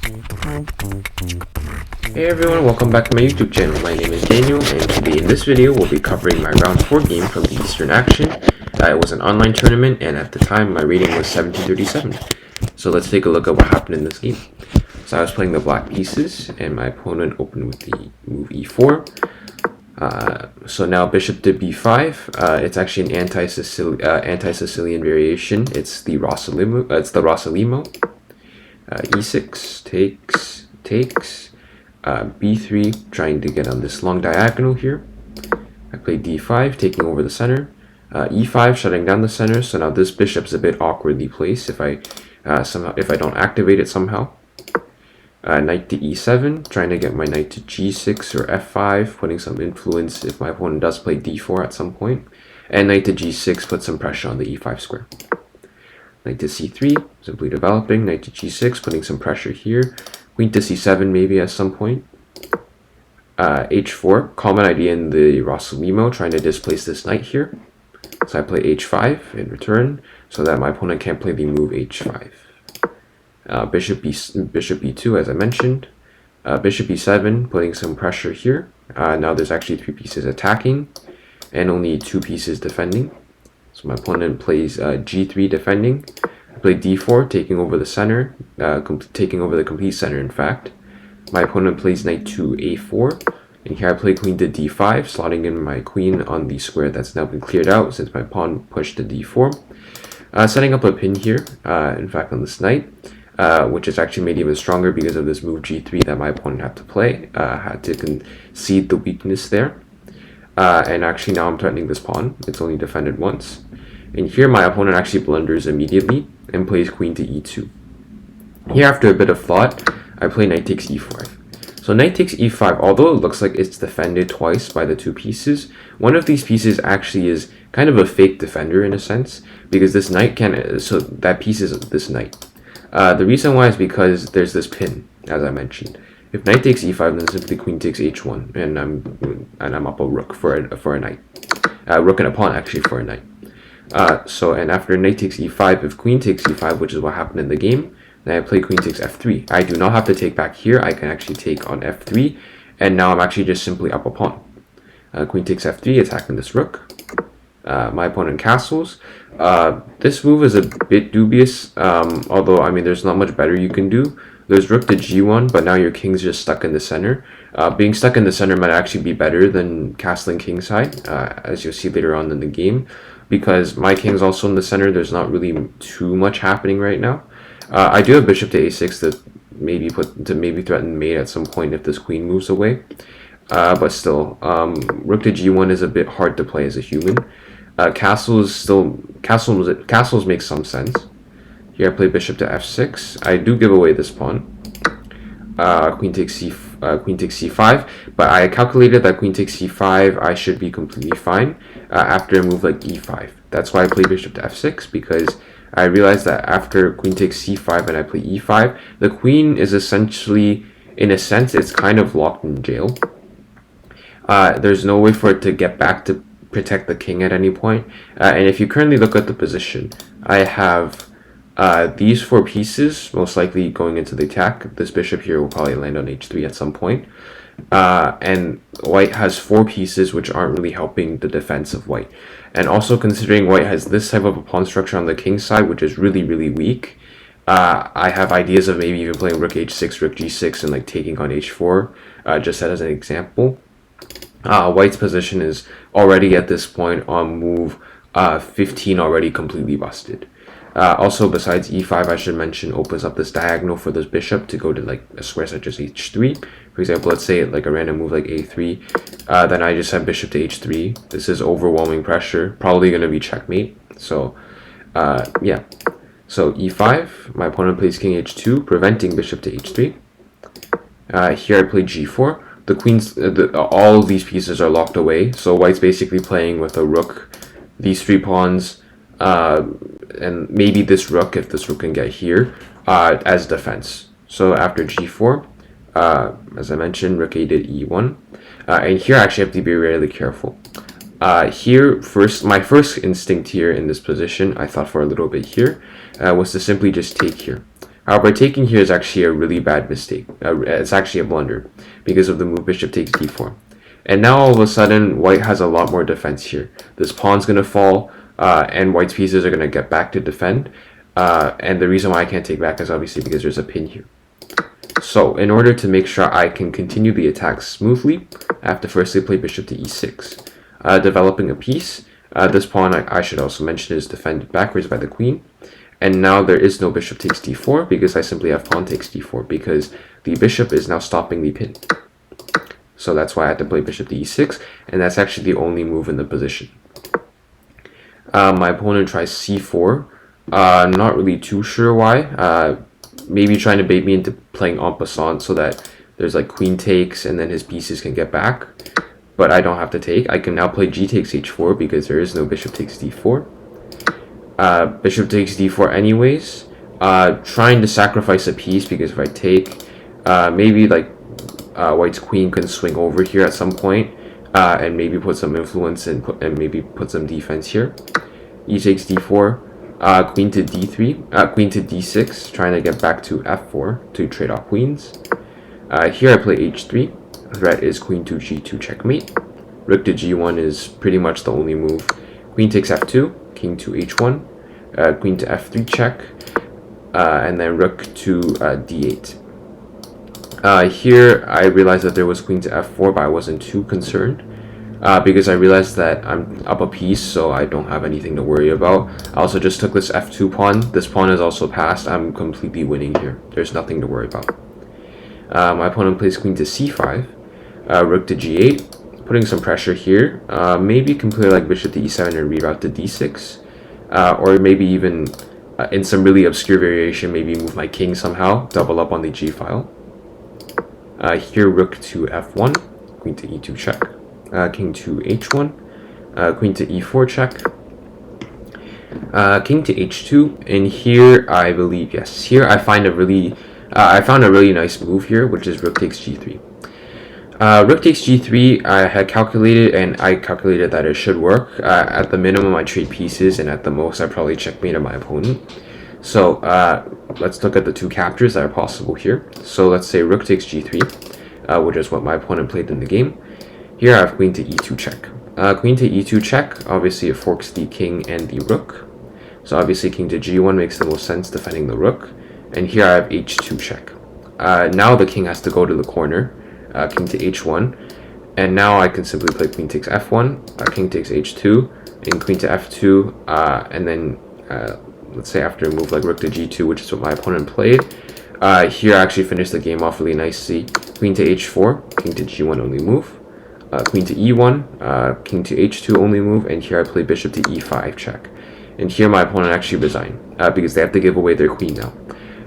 Hey everyone, welcome back to my YouTube channel. My name is Daniel, and today in this video we'll be covering my round 4 game from the Eastern Action. It was an online tournament, and at the time my rating was 1737. So let's take a look at what happened in this game. So I was playing the black pieces, and my opponent opened with the move e4. So now bishop to b5. It's actually an anti-Sicilian variation. It's the Rossolimo. E6 takes. B3, trying to get on this long diagonal here. I played d5, taking over the center. E5, shutting down the center. So now this bishop's a bit awkwardly placed if I don't activate it somehow. Knight to e7, trying to get my knight to g6 or f5, putting some influence if my opponent does play d4 at some point. And knight to g6 puts some pressure on the e5 square. Knight to c3, simply developing. Knight to g6, putting some pressure here. Queen to c7 maybe at some point. H4, common idea in the Rossolimo, trying to displace this knight here. So I play h5 in return, so that my opponent can't play the move h5. Bishop b2, as I mentioned. Bishop b7, putting some pressure here. Now there's actually 3 pieces attacking, and only 2 pieces defending. So my opponent plays g3 defending. I play d4, taking over the center, taking over the complete center, in fact. My opponent plays knight to a4, and here I play queen to d5, slotting in my queen on the square that's now been cleared out since my pawn pushed to d4. Setting up a pin here, in fact, on this knight, which is actually made even stronger because of this move g3 that my opponent had to play, had to concede the weakness there. And actually now I'm threatening this pawn. It's only defended once. And here my opponent actually blunders immediately and plays queen to e2. Here, after a bit of thought, I play knight takes e5. So knight takes e5, although it looks like it's defended twice by the 2 pieces, one of these pieces actually is kind of a fake defender in a sense, because this knight can, so that piece is this knight. The reason why is because there's this pin, as I mentioned. If knight takes e5, then simply queen takes h1, and I'm up a rook for a knight. Rook and a pawn actually for a knight. And after knight takes e5, if queen takes e5, which is what happened in the game, then I play queen takes f3. I do not have to take back here. I can actually take on f3, and now I'm actually just simply up a pawn. Queen takes f3, attacking this rook. My opponent castles. This move is a bit dubious, although, I mean, there's not much better you can do. There's rook to g1, but now your king's just stuck in the center. Being stuck in the center might actually be better than castling kingside, as you'll see later on in the game, because my king's also in the center. There's not really too much happening right now. I do have bishop to a6 to maybe threaten mate at some point if this queen moves away. But still, rook to g1 is a bit hard to play as a human. Castles make some sense. Here I play bishop to f6. I do give away this pawn. Queen takes c5, but I calculated that queen takes c5, I should be completely fine after a move like e5. That's why I play bishop to f6, because I realized that after queen takes c5 and I play e5, the queen is essentially, in a sense, it's kind of locked in jail. There's no way for it to get back to protect the king at any point. And if you currently look at the position, I have these 4 pieces most likely going into the attack. This bishop here will probably land on h3 at some point. And white has 4 pieces which aren't really helping the defense of white. And also considering white has this type of a pawn structure on the king side, which is really, really weak, I have ideas of maybe even playing rook h6, rook g6, and like taking on h4, just as an example. White's position is already at this point on move 15 already completely busted. Also, besides e5, I should mention, opens up this diagonal for this bishop to go to like a square such as h3. For example, let's say like a random move like a3, then I just have bishop to h3. This is overwhelming pressure, probably going to be checkmate. So, yeah. So e5, my opponent plays king h2, preventing bishop to h3. Here I play g4. The queens, all of these pieces are locked away, so white's basically playing with a rook, these 3 pawns, and maybe this rook, if this rook can get here, as defense. So after g4, as I mentioned, rook a to e1, and here I actually have to be really careful. Here, my first instinct here in this position, I thought for a little bit here, was to simply just take here. However, taking here is actually a really bad mistake. It's actually a blunder because of the move bishop takes d4. And now all of a sudden, white has a lot more defense here. This pawn's going to fall, and white's pieces are going to get back to defend. And the reason why I can't take back is obviously because there's a pin here. So in order to make sure I can continue the attack smoothly, I have to firstly play bishop to e6. Developing a piece. This pawn, I should also mention, is defended backwards by the queen. And now there is no bishop takes d4 because I simply have pawn takes d4 because the bishop is now stopping the pin. So that's why I had to play bishop to e6, and that's actually the only move in the position. My opponent tries c4. Not really too sure why. Maybe trying to bait me into playing en passant so that there's like queen takes and then his pieces can get back. But I don't have to take. I can now play g takes h4 because there is no bishop takes d4. Bishop takes d4 anyways. Trying to sacrifice a piece because if I take, maybe like white's queen can swing over here at some point, and maybe put some influence and maybe put some defense here. E takes d4. Queen to d3, queen to d6, trying to get back to f4 to trade off queens. Here I play h3. Threat is queen to g2 checkmate. Rook to g1 is pretty much the only move. Queen takes f2, king to h1, queen to f3 check, and then rook to d8. Here I realized that there was queen to f4, but I wasn't too concerned. Because I realized that I'm up a piece, so I don't have anything to worry about. I also just took this f2 pawn. This pawn is also passed. I'm completely winning here. There's nothing to worry about. My opponent plays queen to c5, rook to g8, putting some pressure here. Maybe you can play like bishop to e7 and reroute to d6, or maybe even in some really obscure variation, maybe move my king somehow, double up on the g file. Here rook to f1, queen to e2 check. King to h1, queen to e4 check, king to h2, and here I believe, yes, here I find a really, I found a really nice move here, which is rook takes g3. Rook takes g3, I had calculated, and I calculated that it should work. At the minimum, I trade pieces, and at the most, I probably checkmated my opponent. So let's look at the two captures that are possible here. So let's say rook takes g3, which is what my opponent played in the game. Here I have queen to e2 check. Queen to e2 check, obviously it forks the king and the rook. So obviously king to g1 makes the most sense defending the rook. And here I have h2 check. Now the king has to go to the corner, king to h1. And now I can simply play queen takes f1, king takes h2, and queen to f2. And then let's say after a move like rook to g2, which is what my opponent played. Here I actually finished the game off really nicely. Queen to h4, king to g1 only move. Queen to e1, king to h2 only move, and here I play bishop to e5 check. And here my opponent actually resigned, because they have to give away their queen now.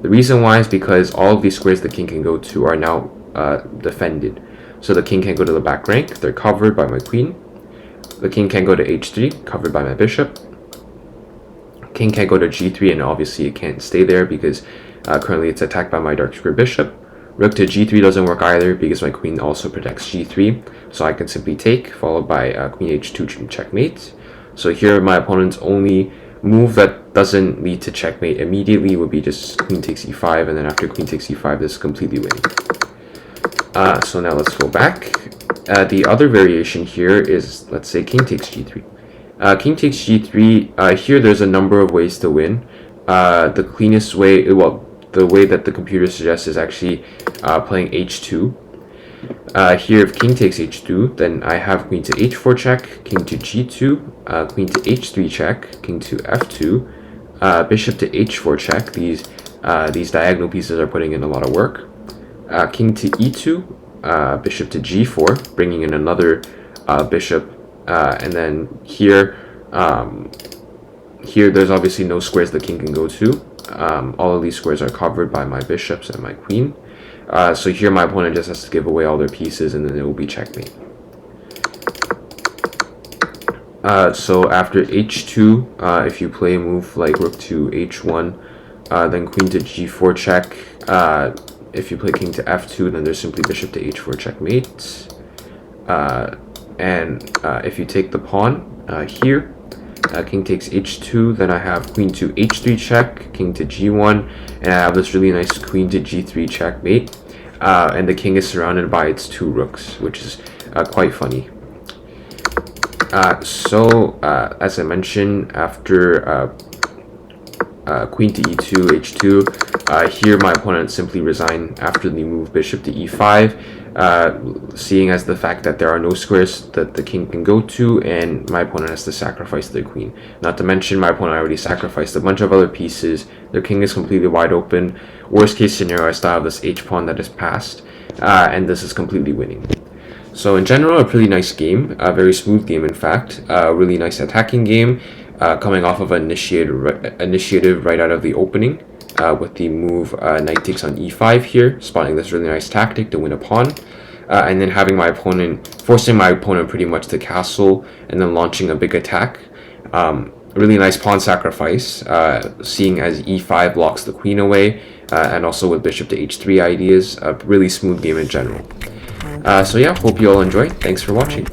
The reason why is because all of these squares the king can go to are now defended. So the king can't go to the back rank, they're covered by my queen. The king can't go to h3, covered by my bishop. King can't go to g3, and obviously it can't stay there because currently it's attacked by my dark square bishop. Rook to g3 doesn't work either because my queen also protects g3, so I can simply take, followed by queen h2 checkmate. So here my opponent's only move that doesn't lead to checkmate immediately would be just queen takes e5, and then after queen takes e5 this is completely winning. So now let's go back. The other variation here is, let's say, king takes g3. King takes g3, here there's a number of ways to win. The cleanest way, well, the way that the computer suggests is actually playing h2. Here if king takes h2, then I have queen to h4 check, king to g2, queen to h3 check, king to f2, bishop to h4 check. These diagonal pieces are putting in a lot of work. King to e2, bishop to g4, bringing in another bishop, and then here there's obviously no squares the king can go to. All of these squares are covered by my bishops and my queen. So here my opponent just has to give away all their pieces and then it will be checkmate. So after h2, if you play a move like rook to h1, then queen to g4 check. If you play king to f2, then there's simply bishop to h4 checkmate. And if you take the pawn here, king takes h2, then I have queen to h3 check, king to g1, and I have this really nice queen to g3 checkmate. And the king is surrounded by its 2 rooks, which is quite funny. As I mentioned, after queen to e2, h2, here my opponent simply resigned after the move bishop to e5, seeing as the fact that there are no squares that the king can go to, and my opponent has to sacrifice the queen. Not to mention, my opponent already sacrificed a bunch of other pieces. Their king is completely wide open. Worst case scenario, I still have this h-pawn that is passed, and this is completely winning. So in general, a pretty nice game, a very smooth game in fact, a really nice attacking game, coming off of an initiative right out of the opening, with the move knight takes on e5 here, spotting this really nice tactic to win a pawn, and then having forcing my opponent pretty much to castle, and then launching a big attack. Really nice pawn sacrifice, seeing as e5 locks the queen away, and also with bishop to h3 ideas, a really smooth game in general. So yeah, hope you all enjoyed. Thanks for watching.